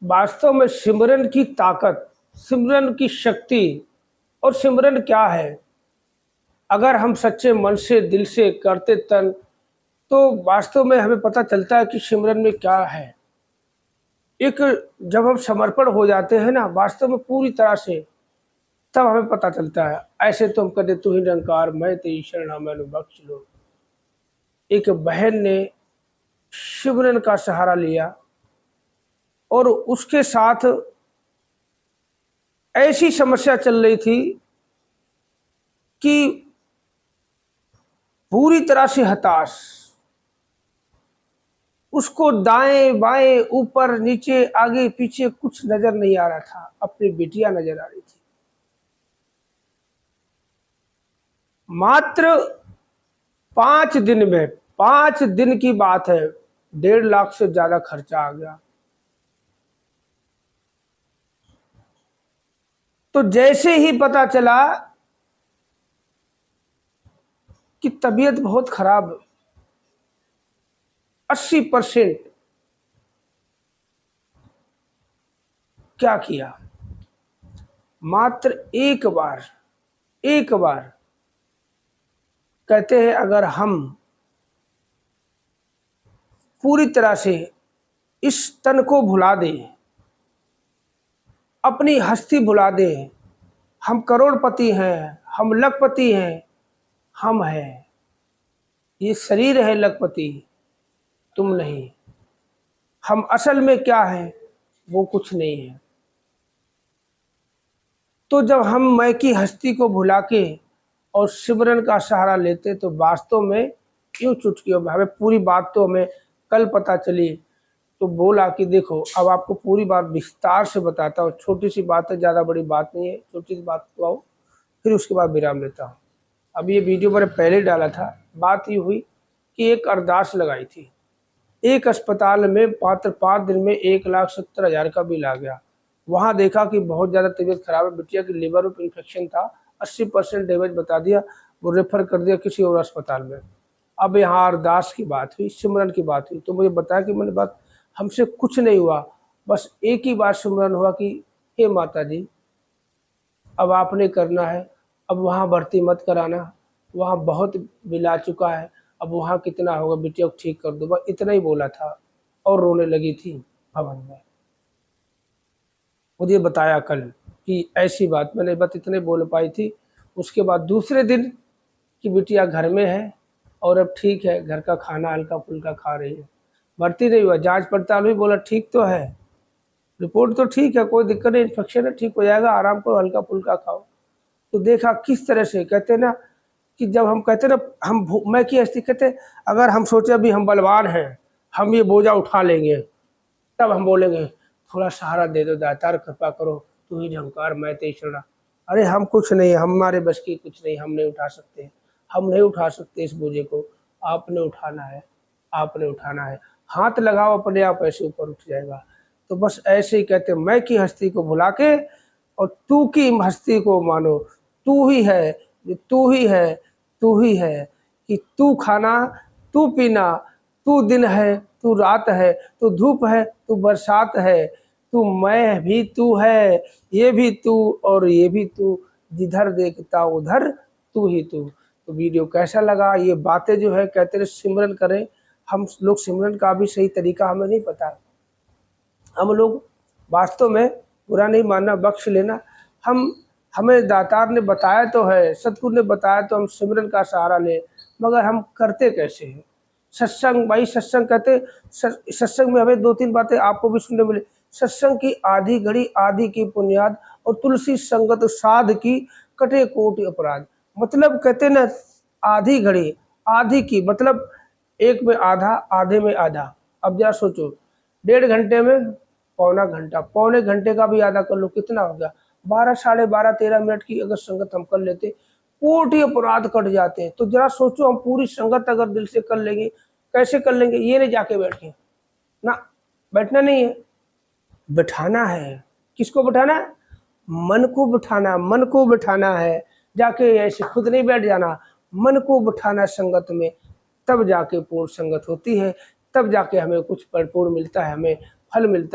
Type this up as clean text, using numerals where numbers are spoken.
वास्तव में सिमरन की ताकत, सिमरन की शक्ति और सिमरन क्या है, अगर हम सच्चे मन से दिल से करते तन, तो वास्तव में हमें पता चलता है कि सिमरन में क्या है। एक जब हम समर्पण हो जाते हैं ना वास्तव में पूरी तरह से, तब हमें पता चलता है। ऐसे तो हम कहते तू ही निरंकार मैं तेरी शरणा मैंने बख्श लो। एक बहन ने सिमरन का सहारा लिया और उसके साथ ऐसी समस्या चल रही थी कि पूरी तरह से हताश, उसको दाएं बाएं ऊपर नीचे आगे पीछे कुछ नजर नहीं आ रहा था, अपनी बेटियां नजर आ रही थी। मात्र 5 दिन में, 5 दिन की बात है, 1.5 लाख से ज्यादा खर्चा आ गया। तो जैसे ही पता चला कि तबीयत बहुत खराब, 80%, क्या किया, मात्र एक बार कहते हैं अगर हम पूरी तरह से इस तन को भुला दें, अपनी हस्ती भुला दें, हम करोड़पति हैं, हम लखपति हैं, हम हैं, ये शरीर है लखपति, तुम नहीं, हम असल में क्या है वो कुछ नहीं है। तो जब हम मैं की हस्ती को भुला के और सिमरन का सहारा लेते तो वास्तव में क्यों चुटकियों में, हमें पूरी बात तो हमें कल पता चली। तो बोला कि देखो अब आपको पूरी बात विस्तार से बताता हूँ, छोटी सी बात है, ज़्यादा बड़ी बात नहीं है, छोटी सी बात को आओ फिर उसके बाद विराम लेता हूँ। अब ये वीडियो मैंने पहले डाला था। बात ये हुई कि एक अरदास लगाई थी, एक अस्पताल में मात्र 5 दिन में 1,70,000 का बिल आ गया। वहाँ देखा कि बहुत ज़्यादा तबीयत खराब है, बिटिया की लिवर में इन्फेक्शन था, 80% डैमेज बता दिया, वो रेफर कर दिया किसी और अस्पताल में। अब यहाँ अरदास की बात हुई, सिमरन की बात हुई, तो मुझे बताया कि मैंने बात हमसे कुछ नहीं हुआ, बस एक ही बार सिमरन हुआ कि हे माता जी अब आपने करना है, अब वहाँ भर्ती मत कराना, वहाँ बहुत बिल आ चुका है, अब वहाँ कितना होगा, बिटिया को ठीक कर दो, बस इतना ही बोला था। और रोने लगी थी भवन में। मुझे बताया कल कि ऐसी बात, मैंने बस इतने बोल पाई थी। उसके बाद दूसरे दिन कि बिटिया घर में है और अब ठीक है, घर का खाना हल्का फुल्का खा रही है, भर्ती नहीं हुआ, जांच पड़ताल हुई, बोला ठीक तो है, रिपोर्ट तो ठीक है, कोई दिक्कत नहीं, इन्फेक्शन है, ठीक हो जाएगा, आराम करो, हल्का फुल्का खाओ। तो देखा किस तरह से, कहते ना कि जब हम कहते ना हम मैं की हस्ती, कहते अगर हम सोचे अभी हम बलवान हैं, हम ये बोझा उठा लेंगे, तब हम बोलेंगे थोड़ा सहारा दे दो दातार, कृपा करो, तू ही निरंकार मैं तेरी शरणा। अरे हम कुछ नहीं, हमारे बस की कुछ नहीं, हम नहीं उठा सकते, हम नहीं उठा सकते इस बोझे को, आपने उठाना है, आपने उठाना है, हाथ लगाओ अपने आप ऐसे ऊपर उठ जाएगा। तो बस ऐसे ही कहते मैं की हस्ती को भुला के और तू की हस्ती को मानो, तू ही है, तू ही है, तू ही है, कि तू खाना, तू पीना, तू दिन है, तू रात है, तू धूप है, तू बरसात है, तू मैं भी तू है, ये भी तू और ये भी तू, जिधर देखता उधर तू ही तू। तो वीडियो कैसा लगा, ये बातें जो है कहते रहे सिमरन करें, हम लोग सिमरन का भी सही तरीका हमें नहीं पता, हम लोग वास्तव में बुरा नहीं मानना, बख्श लेना, हमें दातार ने बताया तो है, सतगुरु ने बताया तो हम सिमरन का सहारा लें, मगर हम करते कैसे हैं। सत्संग, भाई सत्संग कहते, सत्संग में हमें 2-3 बातें आपको भी सुनने मिले। सत्संग की आधी घड़ी आधी की पुण्याद और तुलसी संगत साध की कटे कोटि अपराध। मतलब कहते ना आधी घड़ी आधी की, मतलब एक में आधा, आधे में आधा। अब जरा सोचो, 1.5 घंटे में पौना घंटा, पौने घंटे का भी आधा कर लो, कितना हो गया, 12, 12:30, 13 मिनट की अगर संगत हम कर लेते, कोटि अपराध कट जाते हैं। तो जरा सोचो हम पूरी संगत अगर दिल से कर लेंगे, कैसे कर लेंगे, ये नहीं जाके बैठे ना, बैठना नहीं है, बैठाना है। किसको बैठाना है, मन को बैठाना, मन को बैठाना है, जाके ऐसे खुद नहीं बैठ जाना, मन को बैठाना संगत में, तब जाके पूर्ण संगत होती है, तब जाके हमें कुछ परिपूर्ण मिलता है, हमें फल मिलता है।